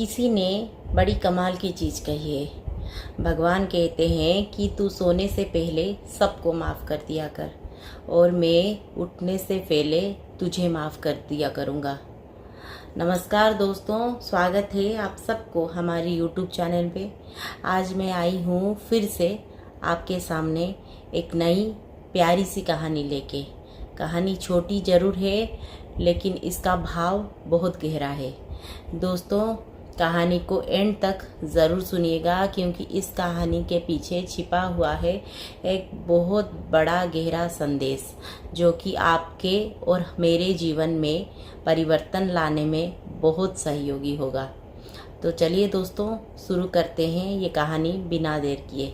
किसी ने बड़ी कमाल की चीज़ कही है। भगवान कहते हैं कि तू सोने से पहले सबको माफ़ कर दिया कर और मैं उठने से पहले तुझे माफ़ कर दिया करूँगा। नमस्कार दोस्तों, स्वागत है आप सबको हमारी YouTube चैनल पे। आज मैं आई हूँ फिर से आपके सामने एक नई प्यारी सी कहानी लेके। कहानी छोटी ज़रूर है लेकिन इसका भाव बहुत गहरा है। दोस्तों, कहानी को एंड तक ज़रूर सुनिएगा क्योंकि इस कहानी के पीछे छिपा हुआ है एक बहुत बड़ा गहरा संदेश जो कि आपके और मेरे जीवन में परिवर्तन लाने में बहुत सहयोगी होगा। तो चलिए दोस्तों, शुरू करते हैं ये कहानी बिना देर किए।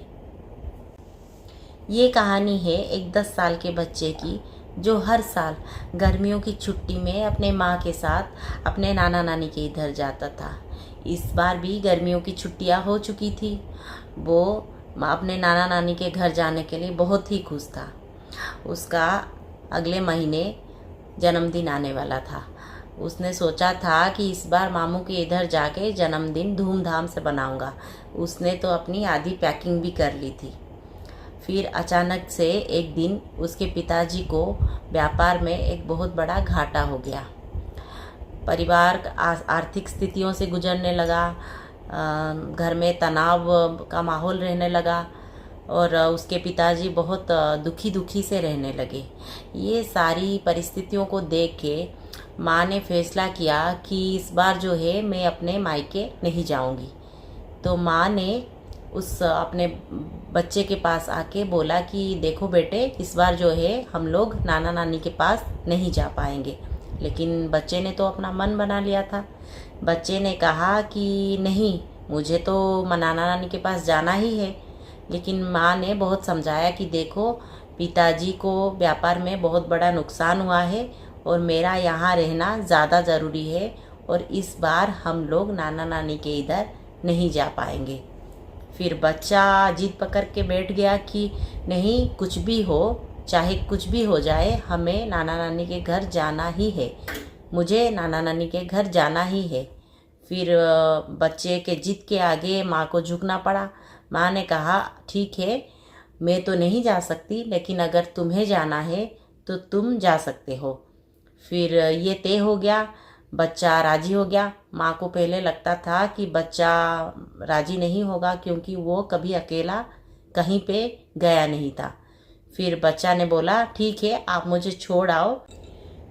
ये कहानी है एक 10 साल के बच्चे की जो हर साल गर्मियों की छुट्टी में अपने माँ के साथ अपने नाना नानी के इधर जाता था। इस बार भी गर्मियों की छुट्टियाँ हो चुकी थी। वो अपने नाना नानी के घर जाने के लिए बहुत ही खुश था। उसका अगले महीने जन्मदिन आने वाला था। उसने सोचा था कि इस बार मामू के इधर जाके जन्मदिन धूमधाम से बनाऊंगा। उसने तो अपनी आधी पैकिंग भी कर ली थी। फिर अचानक से एक दिन उसके पिताजी को व्यापार में एक बहुत बड़ा घाटा हो गया। परिवार आर्थिक स्थितियों से गुजरने लगा, घर में तनाव का माहौल रहने लगा और उसके पिताजी बहुत दुखी से रहने लगे। ये सारी परिस्थितियों को देख के माँ ने फैसला किया कि इस बार जो है मैं अपने मायके नहीं जाऊंगी। तो माँ ने उस अपने बच्चे के पास आके बोला कि देखो बेटे, इस बार जो है हम लोग नाना नानी के पास नहीं जा पाएंगे। लेकिन बच्चे ने तो अपना मन बना लिया था। बच्चे ने कहा कि नहीं, मुझे तो नाना नानी के पास जाना ही है। लेकिन माँ ने बहुत समझाया कि देखो, पिताजी को व्यापार में बहुत बड़ा नुकसान हुआ है और मेरा यहाँ रहना ज़्यादा ज़रूरी है और इस बार हम लोग नाना नानी के इधर नहीं जा पाएंगे। फिर बच्चा जिद पकड़ के बैठ गया कि नहीं, कुछ भी हो, चाहे कुछ भी हो जाए, हमें नाना नानी के घर जाना ही है, मुझे नाना नानी के घर जाना ही है। फिर बच्चे के जिद के आगे माँ को झुकना पड़ा। माँ ने कहा ठीक है, मैं तो नहीं जा सकती, लेकिन अगर तुम्हें जाना है तो तुम जा सकते हो। फिर ये तय हो गया, बच्चा राजी हो गया। माँ को पहले लगता था कि बच्चा राजी नहीं होगा क्योंकि वो कभी अकेला कहीं पे गया नहीं था। फिर बच्चा ने बोला ठीक है, आप मुझे छोड़ आओ।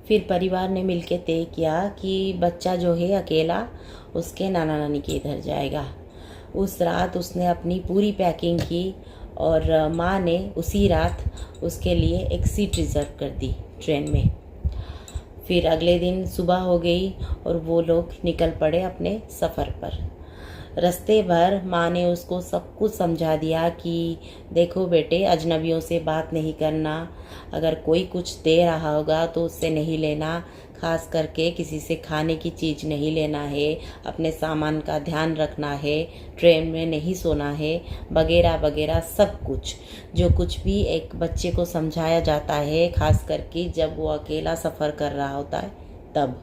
फिर परिवार ने मिलकर तय किया कि बच्चा जो है अकेला उसके नाना नानी के इधर जाएगा। उस रात उसने अपनी पूरी पैकिंग की और माँ ने उसी रात उसके लिए एक सीट रिज़र्व कर दी ट्रेन में। फिर अगले दिन सुबह हो गई और वो लोग निकल पड़े अपने सफ़र पर। रास्ते भर माँ ने उसको सब कुछ समझा दिया कि देखो बेटे, अजनबियों से बात नहीं करना, अगर कोई कुछ दे रहा होगा तो उससे नहीं लेना, खास करके किसी से खाने की चीज़ नहीं लेना है, अपने सामान का ध्यान रखना है, ट्रेन में नहीं सोना है, वगैरह वगैरह सब कुछ जो कुछ भी एक बच्चे को समझाया जाता है, खास करके जब वो अकेला सफ़र कर रहा होता है तब।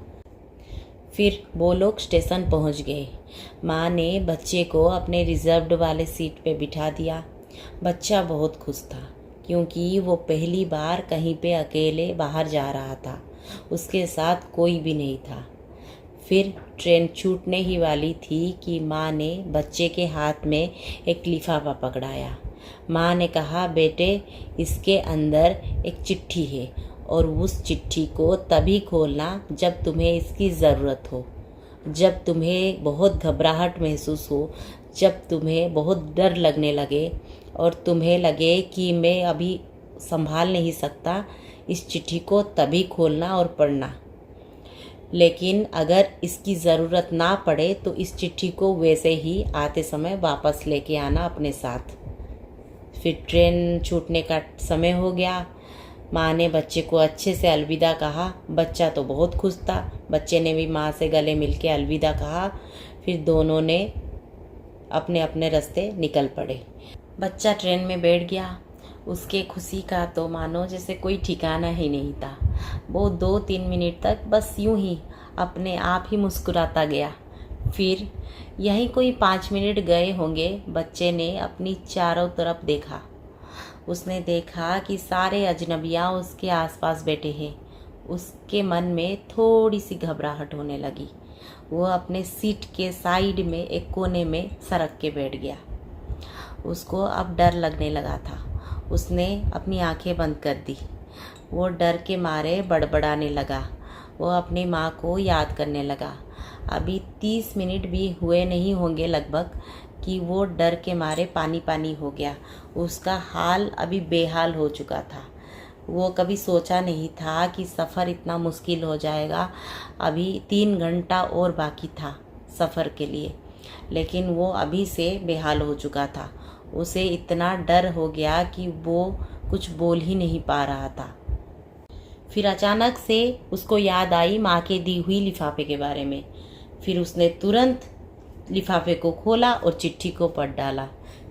फिर वो लोग स्टेशन पहुंच गए। माँ ने बच्चे को अपने रिजर्व्ड वाले सीट पे बिठा दिया। बच्चा बहुत खुश था क्योंकि वो पहली बार कहीं पे अकेले बाहर जा रहा था, उसके साथ कोई भी नहीं था। फिर ट्रेन छूटने ही वाली थी कि माँ ने बच्चे के हाथ में एक लिफाफा पकड़ाया। माँ ने कहा बेटे, इसके अंदर एक चिट्ठी है और उस चिट्ठी को तभी खोलना जब तुम्हें इसकी ज़रूरत हो, जब तुम्हें बहुत घबराहट महसूस हो, जब तुम्हें बहुत डर लगने लगे और तुम्हें लगे कि मैं अभी संभाल नहीं सकता। इस चिट्ठी को तभी खोलना और पढ़ना। लेकिन अगर इसकी ज़रूरत ना पड़े तो इस चिट्ठी को वैसे ही आते समय वापस लेके आना अपने साथ। फिर ट्रेन छूटने का समय हो गया। माँ ने बच्चे को अच्छे से अलविदा कहा। बच्चा तो बहुत खुश था। बच्चे ने भी माँ से गले मिल के अलविदा कहा। फिर दोनों ने अपने अपने रास्ते निकल पड़े। बच्चा ट्रेन में बैठ गया। उसके खुशी का तो मानो जैसे कोई ठिकाना ही नहीं था। वो 2-3 मिनट तक बस यूं ही अपने आप ही मुस्कुराता गया। फिर यहीं कोई 5 मिनट गए होंगे, बच्चे ने अपनी चारों तरफ देखा। उसने देखा कि सारे अजनबियाँ उसके आसपास बैठे हैं। उसके मन में थोड़ी सी घबराहट होने लगी। वो अपने सीट के साइड में एक कोने में सरक के बैठ गया। उसको अब डर लगने लगा था। उसने अपनी आंखें बंद कर दी। वो डर के मारे बड़बड़ाने लगा। वो अपनी माँ को याद करने लगा। अभी 30 मिनट भी हुए नहीं होंगे लगभग कि वो डर के मारे पानी पानी हो गया। उसका हाल अभी बेहाल हो चुका था। वो कभी सोचा नहीं था कि सफ़र इतना मुश्किल हो जाएगा। अभी 3 घंटा और बाकी था सफ़र के लिए, लेकिन वो अभी से बेहाल हो चुका था। उसे इतना डर हो गया कि वो कुछ बोल ही नहीं पा रहा था। फिर अचानक से उसको याद आई माँ के दी हुई लिफाफे के बारे में। फिर उसने तुरंत लिफाफे को खोला और चिट्ठी को पढ़ डाला।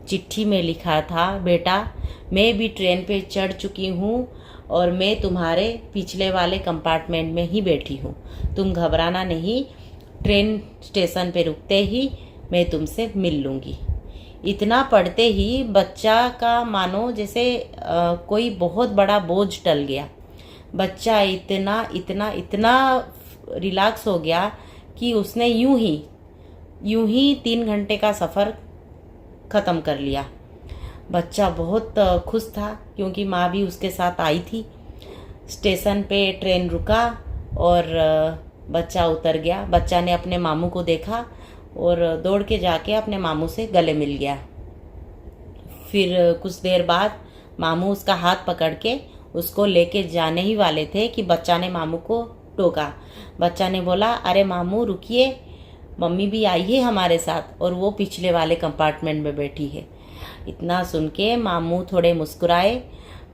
चिट्ठी में लिखा था, बेटा मैं भी ट्रेन पे चढ़ चुकी हूँ और मैं तुम्हारे पिछले वाले कंपार्टमेंट में ही बैठी हूँ। तुम घबराना नहीं, ट्रेन स्टेशन पे रुकते ही मैं तुमसे मिल लूँगी। इतना पढ़ते ही बच्चा का मानो जैसे कोई बहुत बड़ा बोझ टल गया। बच्चा इतना इतना इतना रिलैक्स हो गया कि उसने यूं ही 3 घंटे का सफ़र ख़त्म कर लिया। बच्चा बहुत खुश था क्योंकि माँ भी उसके साथ आई थी। स्टेशन पे ट्रेन रुका और बच्चा उतर गया। बच्चा ने अपने मामू को देखा और दौड़ के जाके अपने मामू से गले मिल गया। फिर कुछ देर बाद मामू उसका हाथ पकड़ के उसको लेके जाने ही वाले थे कि बच्चा ने मामू को टोका। बच्चा ने बोला, अरे मामू रुकिए, मम्मी भी आई है हमारे साथ और वो पिछले वाले कंपार्टमेंट में बैठी है। इतना सुन के मामू थोड़े मुस्कुराए।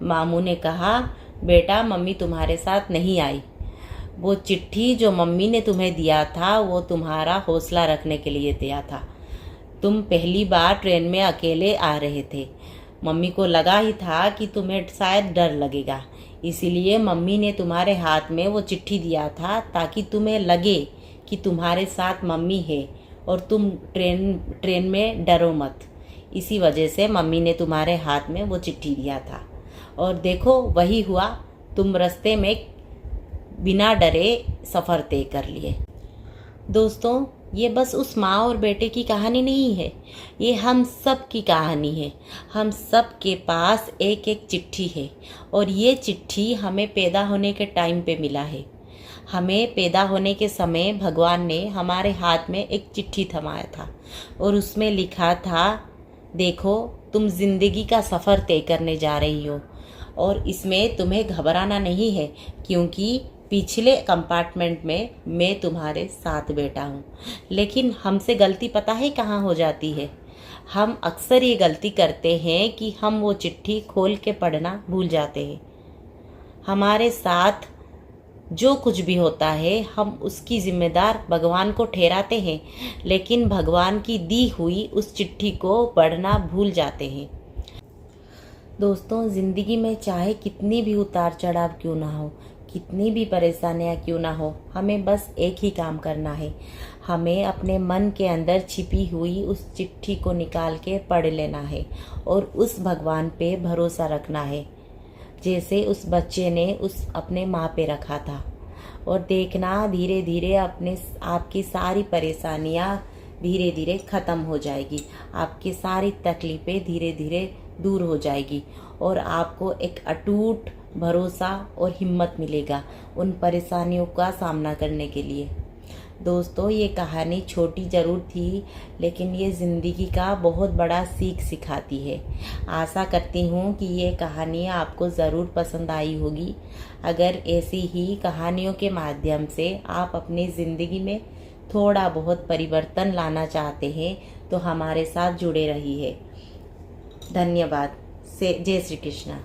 मामू ने कहा, बेटा मम्मी तुम्हारे साथ नहीं आई। वो चिट्ठी जो मम्मी ने तुम्हें दिया था वो तुम्हारा हौसला रखने के लिए दिया था। तुम पहली बार ट्रेन में अकेले आ रहे थे। मम्मी को लगा ही था कि तुम्हें शायद डर लगेगा, इसीलिए मम्मी ने तुम्हारे हाथ में वो चिट्ठी दिया था ताकि तुम्हें लगे कि तुम्हारे साथ मम्मी है और तुम ट्रेन में डरो मत। इसी वजह से मम्मी ने तुम्हारे हाथ में वो चिट्ठी दिया था। और देखो वही हुआ, तुम रास्ते में बिना डरे सफ़र तय कर लिए। दोस्तों, ये बस उस माँ और बेटे की कहानी नहीं है, ये हम सब की कहानी है। हम सब के पास एक एक चिट्ठी है और ये चिट्ठी हमें पैदा होने के टाइम पे मिला है। हमें पैदा होने के समय भगवान ने हमारे हाथ में एक चिट्ठी थमाया था और उसमें लिखा था, देखो तुम ज़िंदगी का सफ़र तय करने जा रही हो और इसमें तुम्हें घबराना नहीं है क्योंकि पिछले कंपार्टमेंट में मैं तुम्हारे साथ बैठा हूँ। लेकिन हमसे गलती पता है कहाँ हो जाती है? हम अक्सर ये गलती करते हैं कि हम वो चिट्ठी खोल के पढ़ना भूल जाते हैं। हमारे साथ जो कुछ भी होता है हम उसकी जिम्मेदार भगवान को ठहराते हैं, लेकिन भगवान की दी हुई उस चिट्ठी को पढ़ना भूल जाते हैं। दोस्तों, ज़िंदगी में चाहे कितनी भी उतार चढ़ाव क्यों ना हो, कितनी भी परेशानियाँ क्यों ना हो, हमें बस एक ही काम करना है। हमें अपने मन के अंदर छिपी हुई उस चिट्ठी को निकाल के पढ़ लेना है और उस भगवान पे भरोसा रखना है, जैसे उस बच्चे ने उस अपने माँ पे रखा था। और देखना धीरे धीरे आपकी सारी परेशानियाँ धीरे धीरे ख़त्म हो जाएगी। आपकी सारी तकलीफ़ें धीरे धीरे दूर हो जाएगी और आपको एक अटूट भरोसा और हिम्मत मिलेगा उन परेशानियों का सामना करने के लिए। दोस्तों, ये कहानी छोटी ज़रूर थी, लेकिन ये ज़िंदगी का बहुत बड़ा सीख सिखाती है। आशा करती हूँ कि ये कहानी आपको ज़रूर पसंद आई होगी। अगर ऐसी ही कहानियों के माध्यम से आप अपनी ज़िंदगी में थोड़ा बहुत परिवर्तन लाना चाहते हैं तो हमारे साथ जुड़े रहिए। धन्यवाद। जय श्री कृष्ण।